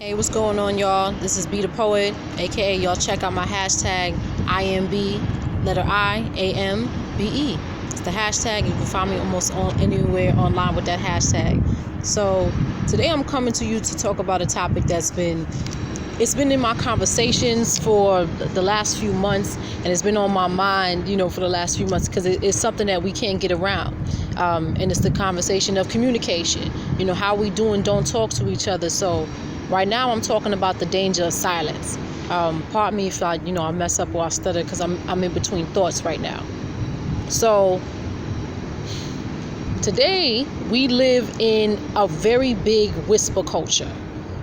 Hey, what's going on, y'all? This is Be the Poet, aka y'all check out my hashtag IMB, letter I, AMBE. It's the hashtag. You can find me almost anywhere online with that hashtag. So today I'm coming to you to talk about a topic that's been in my conversations for the last few months, and it's been on my mind, for the last few months, because it's something that we can't get around. And it's the conversation of communication, how we do and don't talk to each other. So right now I'm talking about the danger of silence. Pardon me if I mess up or I stutter, because I'm in between thoughts right now. So today we live in a very big whisper culture,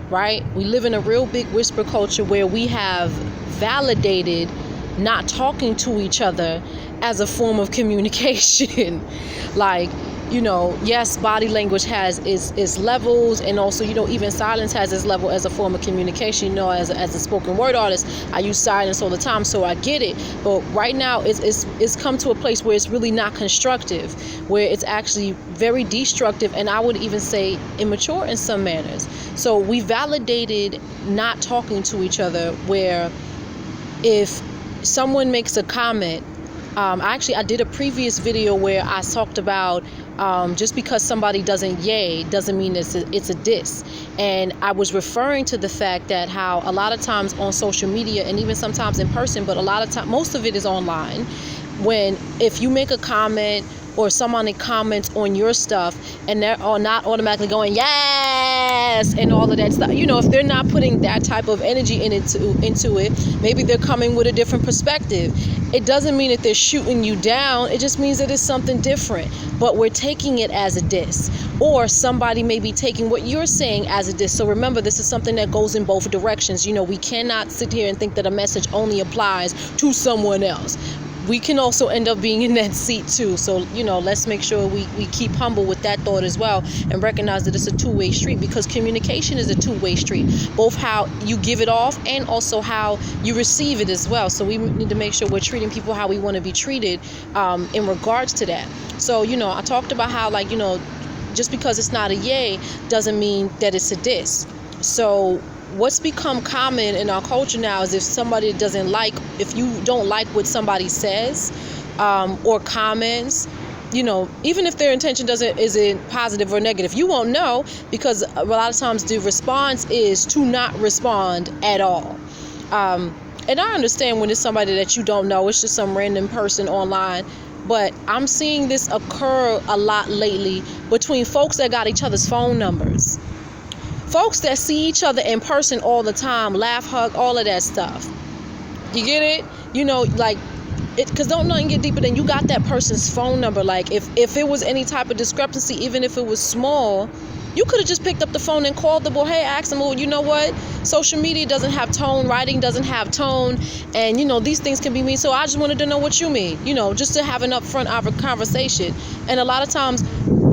right? We live in a real big whisper culture where we have validated not talking to each other as a form of communication. Yes, body language has its levels, and also, even silence has its level as a form of communication. As a spoken word artist, I use silence all the time, so I get it. But right now, it's come to a place where it's really not constructive, where it's actually very destructive, and I would even say immature in some manners. So we validated not talking to each other, where if someone makes a comment, I did a previous video where I talked about just because somebody doesn't mean it's a diss. And I was referring to the fact that how a lot of times on social media, and even sometimes in person, but a lot of time, most of it is online, if you make a comment or someone comments on your stuff and they're not automatically going yes and all of that stuff, if they're not putting that type of energy into it, maybe they're coming with a different perspective. It doesn't mean that they're shooting you down. It just means that it's something different, but we're taking it as a diss, or somebody may be taking what you're saying as a diss. So remember, this is something that goes in both directions. We cannot sit here and think that a message only applies to someone else. We can also end up being in that seat too. So, let's make sure we keep humble with that thought as well, and recognize that it's a two-way street, because communication is a two-way street, both how you give it off and also how you receive it as well. So we need to make sure we're treating people how we want to be treated in regards to that. So, I talked about how, just because it's not a yay doesn't mean that it's a diss. So what's become common in our culture now is if you don't like what somebody says or comments, even if their intention isn't positive or negative, you won't know, because a lot of times the response is to not respond at all. And I understand when it's somebody that you don't know, it's just some random person online. But I'm seeing this occur a lot lately between folks that got each other's phone numbers. Folks that see each other in person all the time, laugh, hug, all of that stuff. You get it? Because don't nothing get deeper than you got that person's phone number. If it was any type of discrepancy, even if it was small, you could have just picked up the phone and called the boy. Hey, asked him, well, you know what? Social media doesn't have tone. Writing doesn't have tone. And, these things can be mean. So I just wanted to know what you mean, just to have an upfront conversation. And a lot of times,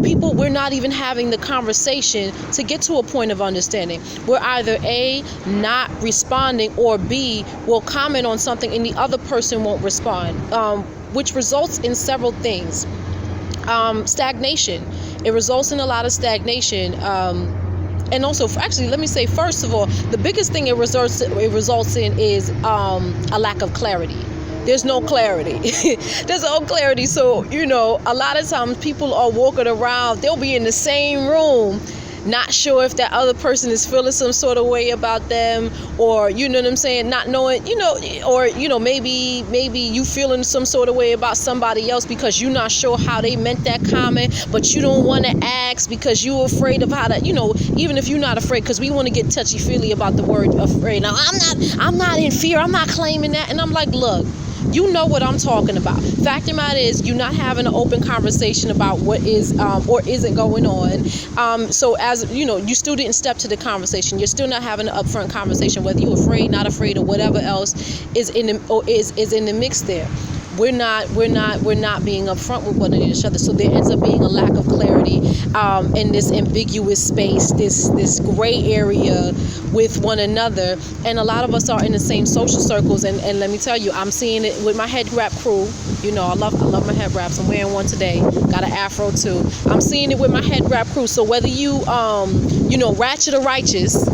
we're not even having the conversation to get to a point of understanding. We're either A, not responding, or B, will comment on something and the other person won't respond, which results in several things. Stagnation. It results in a lot of stagnation. And also, let me say, first of all, the biggest thing it results in is a lack of clarity. There's no clarity. There's no clarity. So, a lot of times people are walking around, they'll be in the same room, not sure if that other person is feeling some sort of way about them, or, not knowing, or, maybe you feeling some sort of way about somebody else because you're not sure how they meant that comment, but you don't want to ask because you're afraid of how to, even if you're not afraid, because we want to get touchy-feely about the word afraid. Now, I'm not in fear. I'm not claiming that. And I'm like, look, you know what I'm talking about. Fact of the matter is, you're not having an open conversation about what is or isn't going on. So as you still didn't step to the conversation. You're still not having an upfront conversation, whether you're afraid, not afraid, or whatever else is in the mix there. We're not being upfront with one another. So there ends up being a lack of clarity in this ambiguous space, this gray area with one another. And a lot of us are in the same social circles. And let me tell you, I'm seeing it with my head wrap crew. I love my head wraps. I'm wearing one today. Got an afro too. I'm seeing it with my head wrap crew. So whether you ratchet or righteous,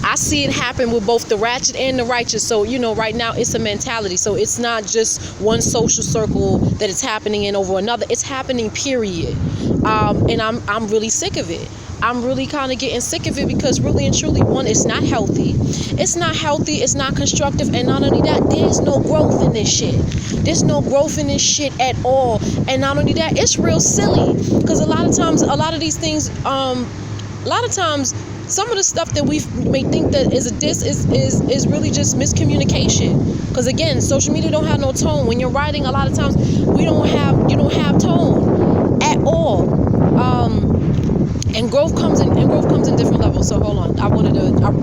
I see it happen with both the ratchet and the righteous. So, right now it's a mentality. So it's not just one social circle that it's happening in over another. It's happening, period. And I'm really sick of it. I'm really kind of getting sick of it because really and truly, one, it's not healthy. It's not constructive. And not only that, there's no growth in this shit. There's no growth in this shit at all. And not only that, it's real silly. Because a lot of times, some of the stuff that we may think that is a diss is really just miscommunication. Because again, social media don't have no tone. When you're writing, a lot of times you don't have tone at all. And growth comes in different levels. So hold on,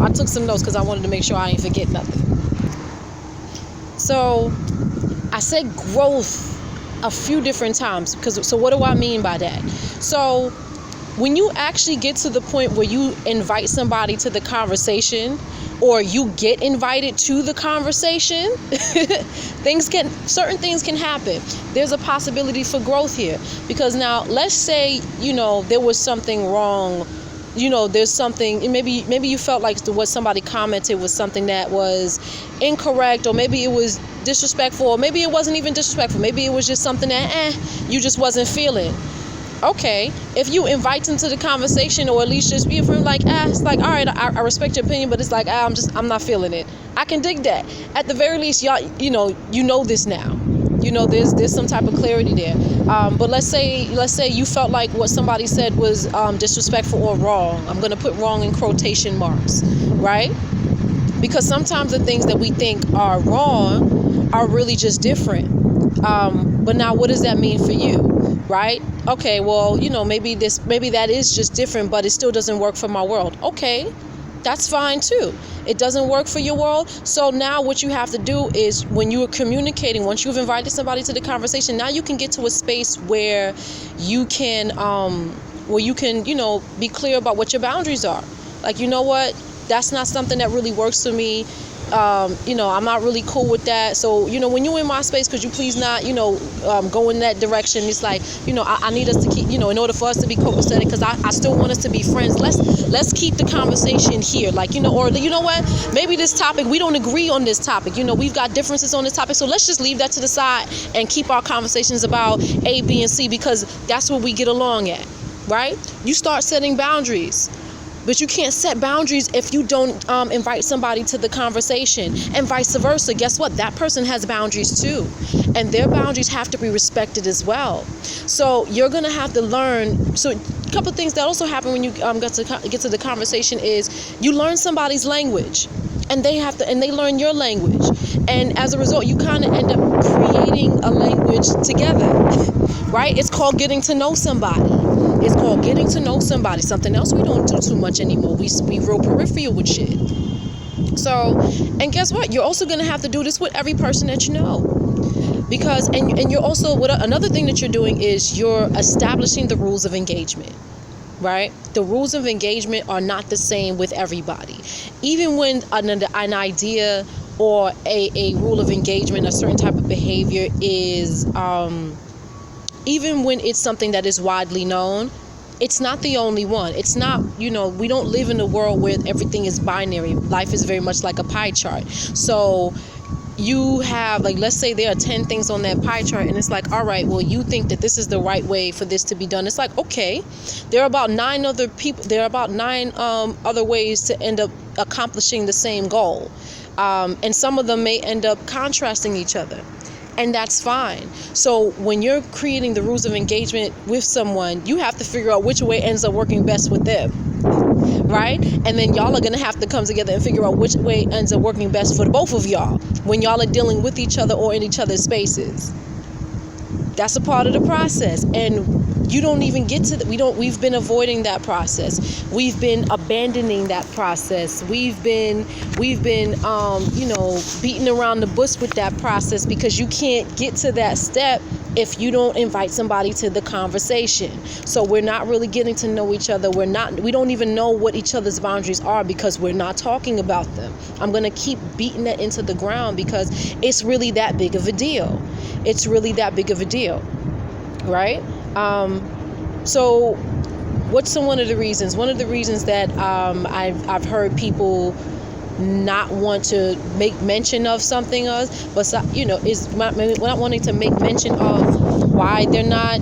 I took some notes because I wanted to make sure I ain't forget nothing. So I said growth a few different times so what do I mean by that? So when you actually get to the point where you invite somebody to the conversation, or you get invited to the conversation, certain things can happen. There's a possibility for growth here. Because now, let's say, there was something wrong. There's something, maybe you felt like what somebody commented was something that was incorrect, or maybe it was disrespectful, or maybe it wasn't even disrespectful. Maybe it was just something that you just wasn't feeling. Okay, if you invite them to the conversation, or at least just be from like, it's like, all right, I respect your opinion, but it's like, I'm not feeling it. I can dig that. At the very least, y'all, this now. There's some type of clarity there. But let's say you felt like what somebody said was disrespectful or wrong. I'm gonna put wrong in quotation marks, right? Because sometimes the things that we think are wrong are really just different. But now, what does that mean for you, right? Okay, well, maybe that is just different, but it still doesn't work for my world. Okay, that's fine too. It doesn't work for your world. So now what you have to do is, when you are communicating, once you've invited somebody to the conversation, now you can get to a space where you can, be clear about what your boundaries are. Like, you know what? That's not something that really works for me. I'm not really cool with that. So, when you're in my space, could you please not, go in that direction? It's like, I need us to keep, in order for us to be copacetic, because I still want us to be friends. Let's keep the conversation here. Like, or you know what? Maybe this topic, we don't agree on this topic. We've got differences on this topic. So let's just leave that to the side and keep our conversations about A, B, and C, because that's what we get along at, right? You start setting boundaries. But you can't set boundaries if you don't invite somebody to the conversation, and vice versa. Guess what? That person has boundaries too, and their boundaries have to be respected as well. So you're gonna have to learn. So a couple of things that also happen when you get to the conversation is you learn somebody's language, and they learn your language, and as a result, you kind of end up creating a language together, right? It's called getting to know somebody. It's called getting to know somebody. Something else we don't do too much anymore. We real peripheral with shit. So, and guess what? You're also going to have to do this with every person that you know. Because, and you're also, another thing that you're doing is you're establishing the rules of engagement, right? The rules of engagement are not the same with everybody. Even when an idea or a rule of engagement, a certain type of behavior is, even when it's something that is widely known, it's not the only one. It's not, we don't live in a world where everything is binary. Life is very much like a pie chart. So you have, like, let's say there are 10 things on that pie chart, and it's like, all right, well, you think that this is the right way for this to be done. It's like, okay, there are about 9 other ways to end up accomplishing the same goal. And some of them may end up contrasting each other. And that's fine. So when you're creating the rules of engagement with someone, you have to figure out which way ends up working best with them, right? And then y'all are going to have to come together and figure out which way ends up working best for both of y'all when y'all are dealing with each other or in each other's spaces. That's a part of the process. And you don't even get to we've been avoiding that process. We've been abandoning that process. We've been beating around the bush with that process, because you can't get to that step if you don't invite somebody to the conversation. So we're not really getting to know each other. We don't even know what each other's boundaries are, because we're not talking about them. I'm going to keep beating that into the ground, because it's really that big of a deal. It's really that big of a deal, right? So what's one of the reasons? One of the reasons that I've heard people not want to make mention of something else, but is not wanting to make mention of why they're not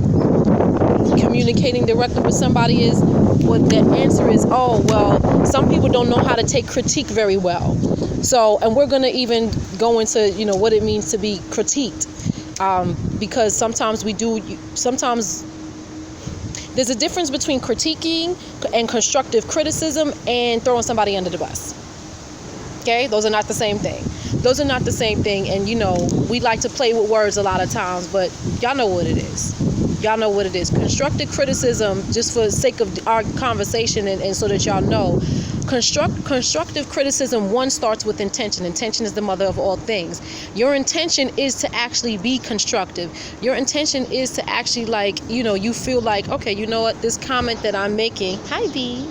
communicating directly with somebody is, what the answer is, some people don't know how to take critique very well. So, and we're going to even go into, what it means to be critiqued. Because sometimes there's a difference between critiquing and constructive criticism and throwing somebody under the bus. Okay? Those are not the same thing. And, we like to play with words a lot of times, but y'all know what it is. Constructive criticism, just for the sake of our conversation and so that y'all know, constructive criticism, one, starts with intention. Intention is the mother of all things. Your intention is to actually be constructive. Your intention is to actually, you feel like, okay, you know what, this comment that I'm making, hi B,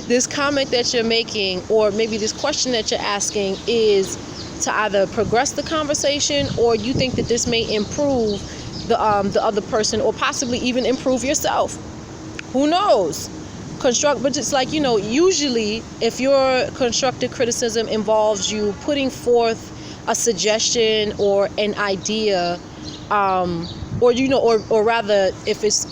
this comment that you're making, or maybe this question that you're asking, is to either progress the conversation, or you think that this may improve the other person, or possibly even improve yourself. Who knows? But it's usually if your constructive criticism involves you putting forth a suggestion or an idea, or rather, if it's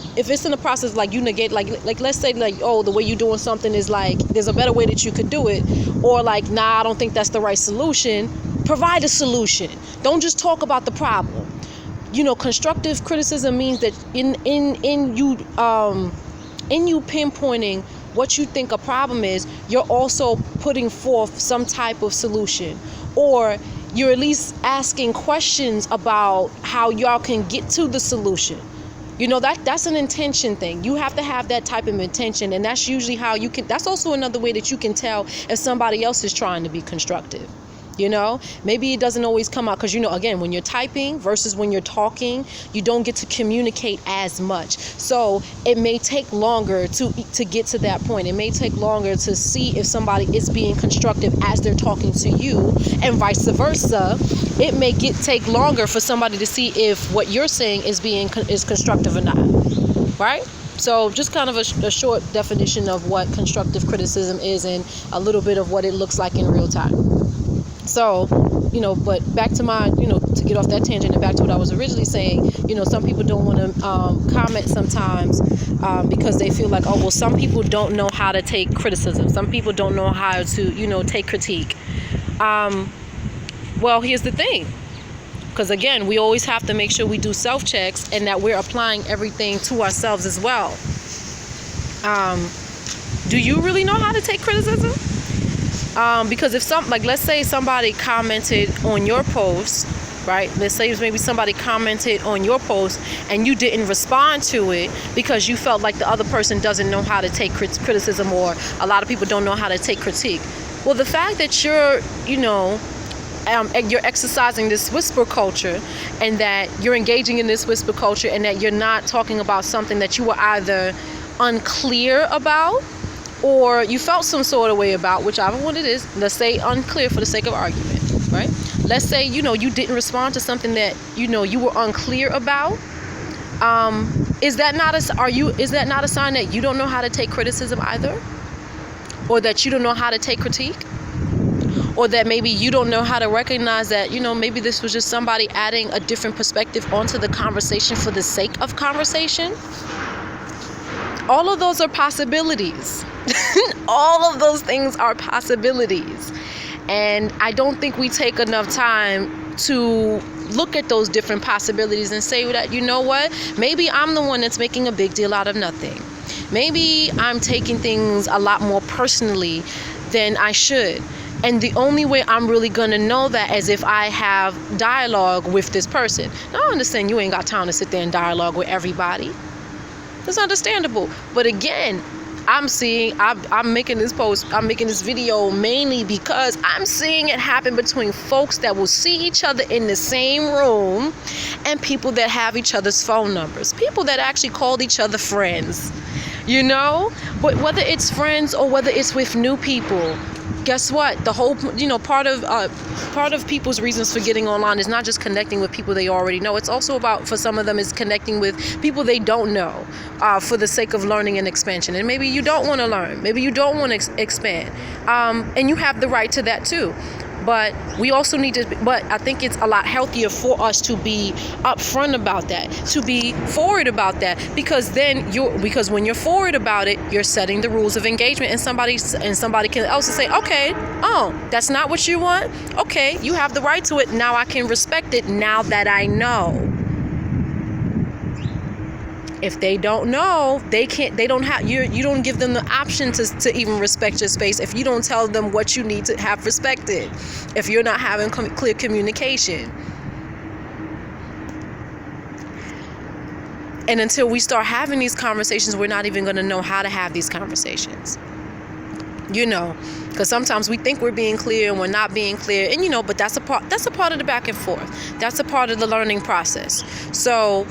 in the process, you negate, let's say, the way you're doing something is there's a better way that you could do it, or nah, I don't think that's the right solution. Provide a solution. Don't just talk about the problem. Constructive criticism means that in you pinpointing what you think a problem is, you're also putting forth some type of solution, or you're at least asking questions about how y'all can get to the solution. That's an intention thing. You have to have that type of intention, and that's usually how you can. That's also another way that you can tell if somebody else is trying to be constructive. Maybe it doesn't always come out because, again, when you're typing versus when you're talking, you don't get to communicate as much. So it may take longer to get to that point. It may take longer to see if somebody is being constructive as they're talking to you, and vice versa. It may take longer for somebody to see if what you're saying is constructive or not. Right? So just kind of a short definition of what constructive criticism is, and a little bit of what it looks like in real time. So, but back to my, to get off that tangent and back to what I was originally saying, some people don't want to comment sometimes because they feel like, some people don't know how to take criticism. Some people don't know how to, take critique. Well, here's the thing. Because, again, we always have to make sure we do self-checks and that we're applying everything to ourselves as well. Do you really know how to take criticism? Because if let's say somebody commented on your post, right? Let's say maybe somebody commented on your post and you didn't respond to it because you felt like the other person doesn't know how to take criticism, or a lot of people don't know how to take critique. Well, the fact that you're exercising this whisper culture, and that you're engaging in this whisper culture, and that you're not talking about something that you were either unclear about, or you felt some sort of way about, whichever one it is. Let's say unclear for the sake of argument, right? Let's say, you didn't respond to something that, you were unclear about. Is that not a sign that you don't know how to take criticism either? Or that you don't know how to take critique? Or that maybe you don't know how to recognize that, maybe this was just somebody adding a different perspective onto the conversation for the sake of conversation? All of those are possibilities. All of those things are possibilities. And I don't think we take enough time to look at those different possibilities and say that, maybe I'm the one that's making a big deal out of nothing. Maybe I'm taking things a lot more personally than I should. And the only way I'm really going to know that is if I have dialogue with this person. Now, I understand you ain't got time to sit there and dialogue with everybody. That's understandable. But again, I'm making this post, I'm making this video mainly because I'm seeing it happen between folks that will see each other in the same room and people that have each other's phone numbers, people that actually called each other friends, But whether it's friends or whether it's with new people, guess what? The whole, part of people's reasons for getting online is not just connecting with people they already know. It's also about, for some of them, is connecting with people they don't know, for the sake of learning and expansion. And maybe you don't want to learn. Maybe you don't want to expand. And you have the right to that too. But we also need to, but I think it's a lot healthier for us to be upfront about that, to be forward about that, because when you're forward about it, you're setting the rules of engagement, and somebody can also say, okay, oh, that's not what you want. Okay, you have the right to it. Now I can respect it now that I know. If they don't know, you don't give them the option to even respect your space if you don't tell them what you need to have respected, if you're not having clear communication. And until we start having these conversations, we're not even going to know how to have these conversations. Because sometimes we think we're being clear and we're not being clear, and but that's a part of the back and forth. That's a part of the learning process. So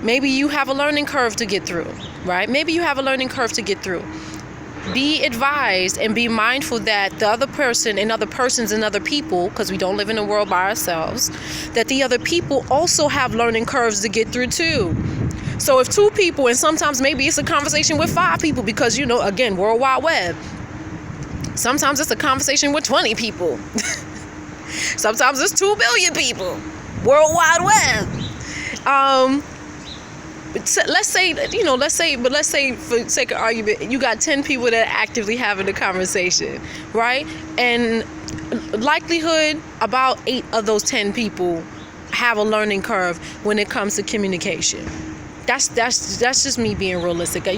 maybe you have a learning curve to get through, right? Maybe you have a learning curve to get through. Be advised and be mindful that the other person and other persons and other people, because we don't live in a world by ourselves, that the other people also have learning curves to get through too. So if 2 people, and sometimes maybe it's a conversation with 5 people, because, again, World Wide Web. Sometimes it's a conversation with 20 people. Sometimes it's 2 billion people. World Wide Web. Let's say for sake of argument, you got 10 people that are actively having a conversation, right? And likelihood, about 8 of those 10 people have a learning curve when it comes to communication. That's just me being realistic. I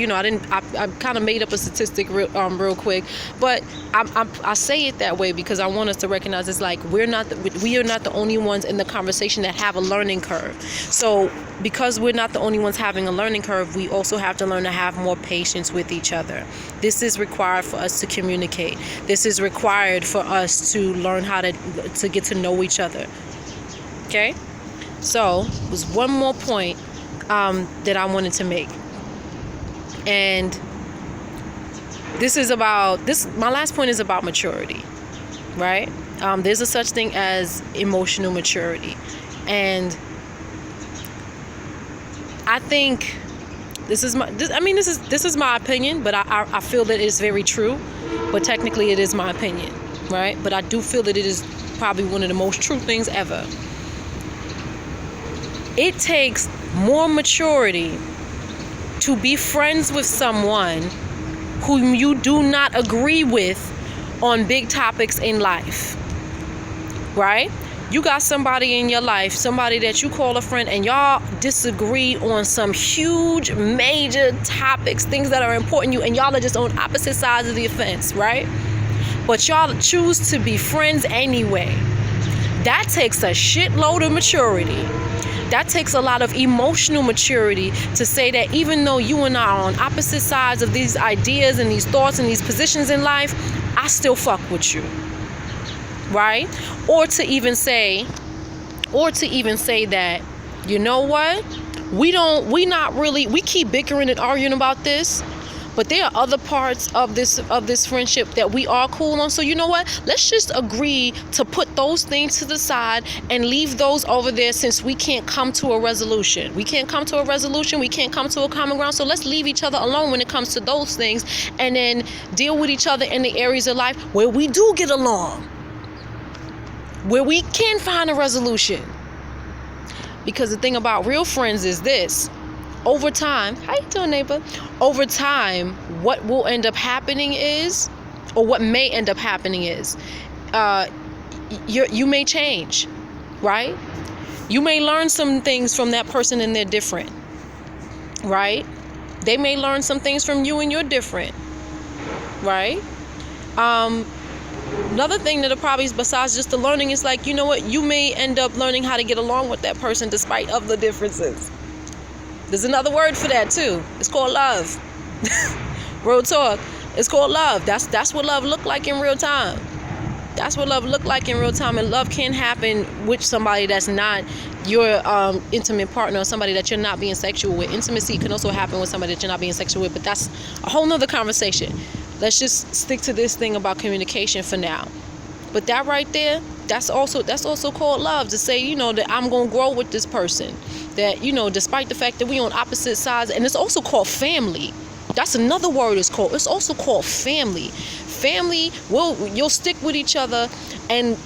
kind of made up a statistic real quick, but I say it that way because I want us to recognize it's like we are not the only ones in the conversation that have a learning curve. So because we're not the only ones having a learning curve, we also have to learn to have more patience with each other. This is required for us to communicate. This is required for us to learn how to get to know each other. Okay? So there's one more point that I wanted to make, and my last point is about maturity, right? There's a such thing as emotional maturity, and I think this is my opinion, but I feel that it's very true, but technically it is my opinion, right? But I do feel that it is probably one of the most true things ever. It takes more maturity to be friends with someone whom you do not agree with on big topics in life, right? You got somebody in your life, somebody that you call a friend, and y'all disagree on some huge, major topics, things that are important to you, and y'all are just on opposite sides of the fence, right? But y'all choose to be friends anyway. That takes a shitload of maturity. That takes a lot of emotional maturity to say that even though you and I are on opposite sides of these ideas and these thoughts and these positions in life, I still fuck with you, right? Or to even say that, you know what? We keep bickering and arguing about this, but there are other parts of this friendship that we are cool on. So you know what? Let's just agree to put those things to the side and leave those over there, since we can't come to a resolution. We can't come to a common ground. So let's leave each other alone when it comes to those things, and then deal with each other in the areas of life where we do get along, where we can find a resolution. Because the thing about real friends is this: over time, how you doing, neighbor? Over time, what will end up happening is, or what may end up happening is, you may change, right? You may learn some things from that person and they're different, right? They may learn some things from you and you're different, right? Another thing that probably, besides just the learning, is like, you know what? You may end up learning how to get along with that person despite of the differences. There's another word for that too. It's called love. Real talk. It's called love. That's what love look like in real time. That's what love look like in real time. And love can happen with somebody that's not your intimate partner, or somebody that you're not being sexual with. Intimacy can also happen with somebody that you're not being sexual with, but that's a whole nother conversation. let's just stick to this thing about communication for now. But that right there, that's also called love, to say, you know, that I'm gonna grow with this person, that, you know, despite the fact that we on opposite sides. And it's also called family. That's another word. It's also called family. Family, you'll stick with each other and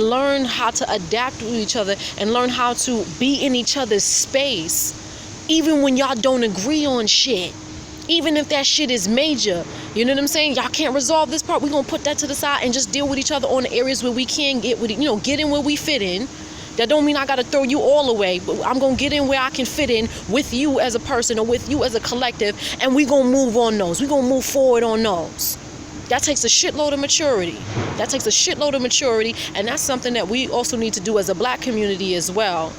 learn how to adapt with each other and learn how to be in each other's space, even when y'all don't agree on shit. Even if that shit is major, you know what I'm saying? Y'all can't resolve this part. We're going to put that to the side and just deal with each other on the areas where we can get in where we fit in. That don't mean I got to throw you all away, but I'm going to get in where I can fit in with you as a person or with you as a collective, and we're going to move on those. We're going to move forward on those. That takes a shitload of maturity. And that's something that we also need to do as a Black community as well.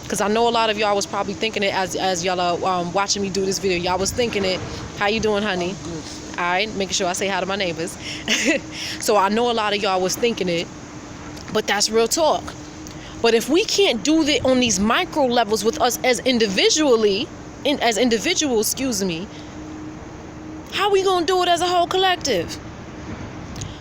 Because I know a lot of y'all was probably thinking it as y'all are watching me do this video. Y'all was thinking it. How you doing, honey? All right, making sure I say hi to my neighbors. So I know a lot of y'all was thinking it, but that's real talk. But if we can't do that on these micro levels with us as individuals, how we gonna do it as a whole collective?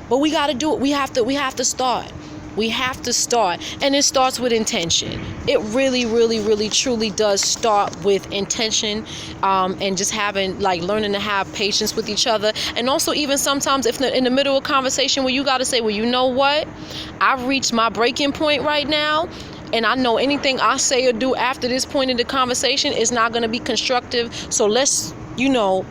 But we gotta do it. We have to start. We have to start, and it starts with intention. It really, really, really, truly does start with intention, and just learning to have patience with each other. And also, even sometimes, if in the middle of a conversation where you got to say, well, you know what? I've reached my breaking point right now, and I know anything I say or do after this point in the conversation is not going to be constructive. So let's,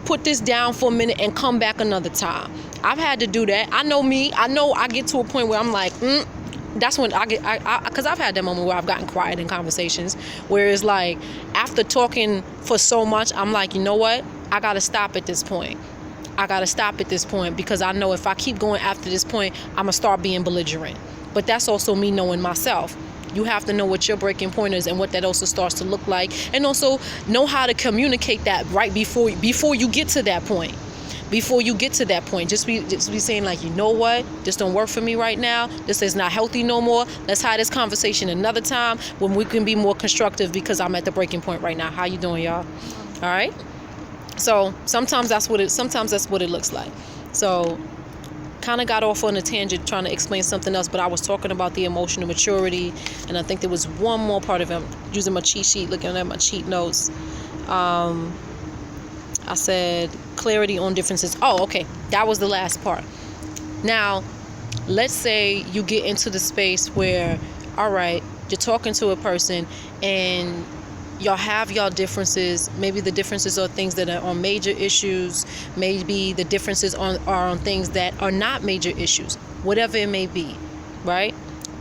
put this down for a minute and come back another time. I've had to do that. I know me. I know I get to a point where I'm like, that's when because I've had that moment where I've gotten quiet in conversations, where it's like, after talking for so much, I'm like, you know what? I got to stop at this point. Because I know if I keep going after this point, I'm going to start being belligerent. But that's also me knowing myself. You have to know what your breaking point is and what that also starts to look like. And also know how to communicate that right before you get to that point. Just be saying, like, you know what? This don't work for me right now. This is not healthy no more. Let's have this conversation another time when we can be more constructive, because I'm at the breaking point right now. How you doing, y'all? All right. So sometimes that's what it looks like. So kind of got off on a tangent trying to explain something else, but I was talking about the emotional maturity, and I think there was one more part of it. I'm using my cheat sheet, looking at my cheat notes. I said clarity on differences. Oh, okay. That was the last part. Now, let's say you get into the space where, all right, you're talking to a person and y'all have y'all differences. Maybe the differences are things that are on major issues. Maybe the differences are on things that are not major issues. Whatever it may be, right?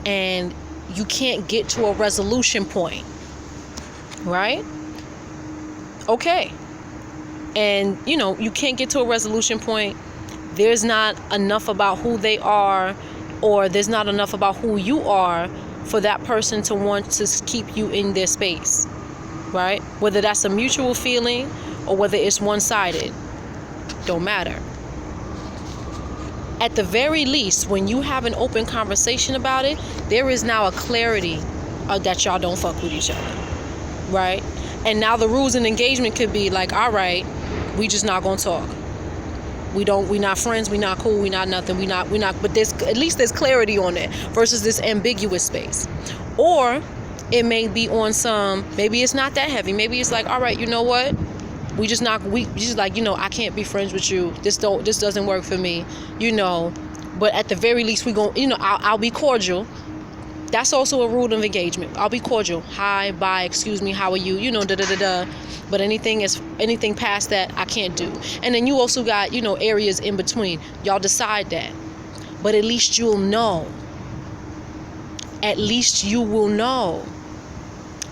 And you can't get to a resolution point, right? Okay. And, you can't get to a resolution point. There's not enough about who they are, or there's not enough about who you are for that person to want to keep you in their space, right? Whether that's a mutual feeling or whether it's one-sided, don't matter. At the very least, when you have an open conversation about it, there is now a clarity that y'all don't fuck with each other, right? And now the rules and engagement could be like, all right, we just not gonna talk. We not friends, we not cool, we not nothing, we not, but at least there's clarity on it versus this ambiguous space. Or it may be on maybe it's not that heavy. Maybe it's like, all right, you know what? We just like, I can't be friends with you. This doesn't work for me, but at the very least we I'll be cordial. That's also a rule of engagement. I'll be cordial. Hi, bye, excuse me, how are you? But anything past that, I can't do. And then you also got, areas in between. Y'all decide that. But at least you'll know. At least you will know.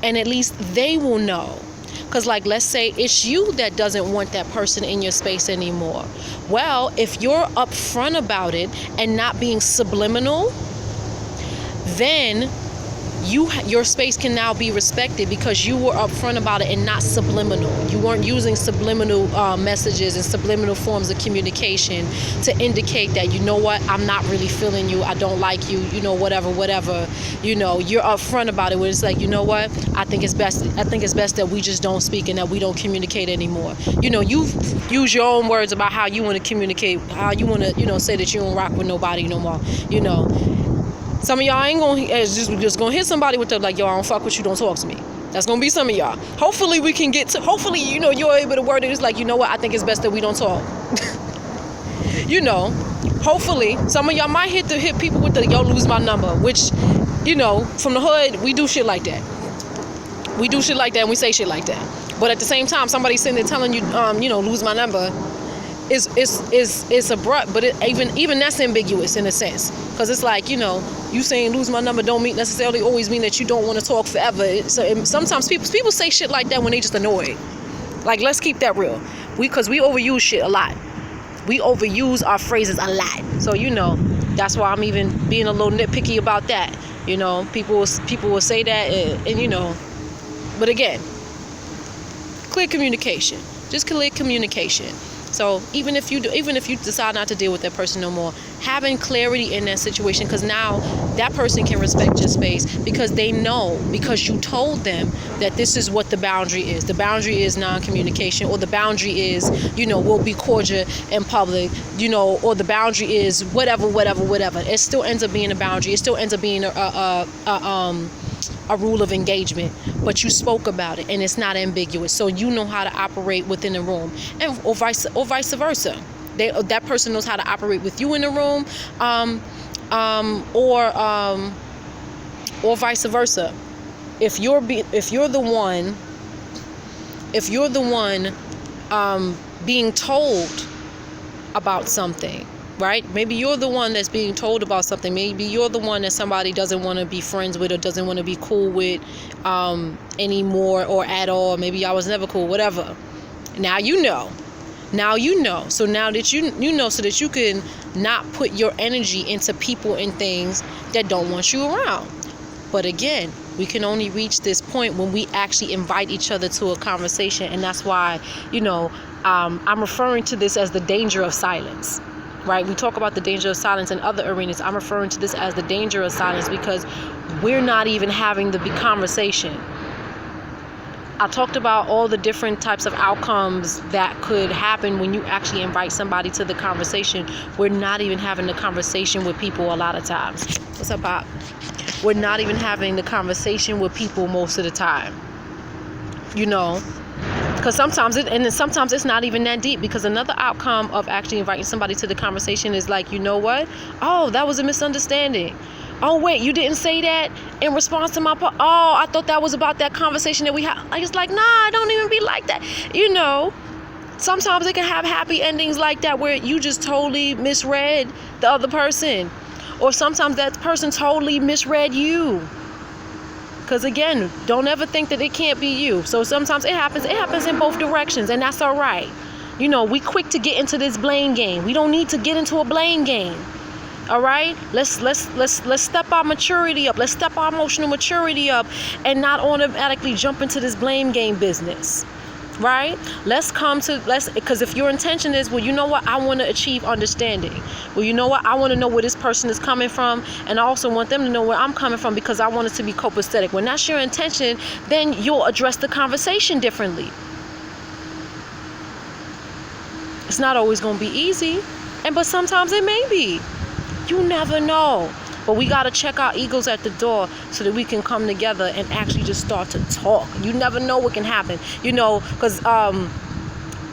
And at least they will know. Because, like, let's say it's you that doesn't want that person in your space anymore. Well, if you're upfront about it and not being subliminal, then your space can now be respected because you were upfront about it and not subliminal. You weren't using subliminal messages and subliminal forms of communication to indicate that, you know what, I'm not really feeling you, I don't like you, you know, whatever. You know, you're upfront about it where it's like, you know what, I think it's best that we just don't speak and that we don't communicate anymore. You know, you use your own words about how you want to communicate, how you want to, you know, say that you don't rock with nobody no more. You know, some of y'all ain't gonna just gonna hit somebody with the, like, yo, I don't fuck with you, don't talk to me. That's gonna be some of y'all. Hopefully we can get to, hopefully, you know, you're able to word it. It's like, you know what, I think it's best that we don't talk. You know, hopefully some of y'all might hit people with the, yo, lose my number, which, you know, from the hood, we do shit like that. We do shit like that and we say shit like that. But at the same time, somebody sitting there telling you, you know, lose my number, is abrupt, but even that's ambiguous in a sense, because it's like, you know, you saying lose my number don't necessarily always mean that you don't want to talk forever. So sometimes people say shit like that when they just annoyed. Like, let's keep that real. Because we overuse shit a lot. We overuse our phrases a lot. So, you know, that's why I'm even being a little nitpicky about that. You know, people will say that, and you know, but again, clear communication. Just clear communication. So even if you decide not to deal with that person no more, having clarity in that situation, because now that person can respect your space because they know, because you told them that this is what the boundary is. The boundary is non-communication, or the boundary is, you know, we'll be cordial in public, you know, or the boundary is whatever. It still ends up being a boundary. It still ends up being a rule of engagement, but you spoke about it and it's not ambiguous, so you know how to operate within the room, and or vice versa. That person knows how to operate with you in the room, or vice versa. If you're the one being told about something, right? Maybe you're the one that's being told about something. Maybe you're the one that somebody doesn't want to be friends with or doesn't want to be cool with anymore or at all. Maybe I was never cool, whatever. Now you know. So now that you know, so that you can not put your energy into people and things that don't want you around. But again, we can only reach this point when we actually invite each other to a conversation. And that's why, you know, I'm referring to this as the danger of silence. Right? We talk about the danger of silence in other arenas. I'm referring to this as the danger of silence because we're not even having the big conversation. I talked about all the different types of outcomes that could happen when you actually invite somebody to the conversation. We're not even having the conversation with people a lot of times. What's up, Pop? We're not even having the conversation with people most of the time. You know? Because sometimes it's not even that deep, because another outcome of actually inviting somebody to the conversation is like, you know what? Oh, that was a misunderstanding. Oh, wait, you didn't say that in response to my oh, I thought that was about that conversation that we had. It's like, nah, don't even be like that. You know, sometimes it can have happy endings like that where you just totally misread the other person. Or sometimes that person totally misread you. Because again, don't ever think that it can't be you. So sometimes it happens in both directions, and that's all right. You know, we quick to get into this blame game. We don't need to get into a blame game. All right? Let's step our maturity up. Let's step our emotional maturity up and not automatically jump into this blame game business. Right? Because if your intention is, well, you know what, I want to achieve understanding. Well, you know what, I want to know where this person is coming from, and I also want them to know where I'm coming from because I want it to be copacetic. When that's your intention, then you'll address the conversation differently. It's not always going to be easy, but sometimes it may be. You never know. But we got to check our egos at the door so that we can come together and actually just start to talk. You never know what can happen, you know, because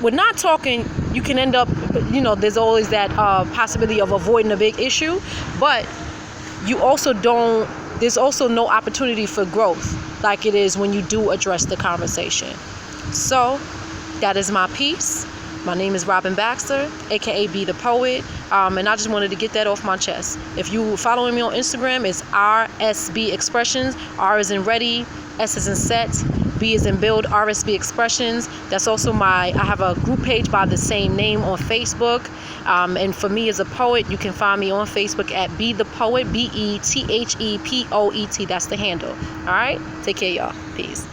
with not talking, you can end up, you know, there's always that possibility of avoiding a big issue. But there's also no opportunity for growth like it is when you do address the conversation. So that is my piece. My name is Robin Baxter, aka Be the Poet, and I just wanted to get that off my chest. If you following me on Instagram, it's RSB Expressions. R is in ready, S is in set, B as in Build RSB Expressions. That's also I have a group page by the same name on Facebook. And for me as a poet, you can find me on Facebook at Be the Poet, BETHEPOET. That's the handle. All right. Take care, y'all. Peace.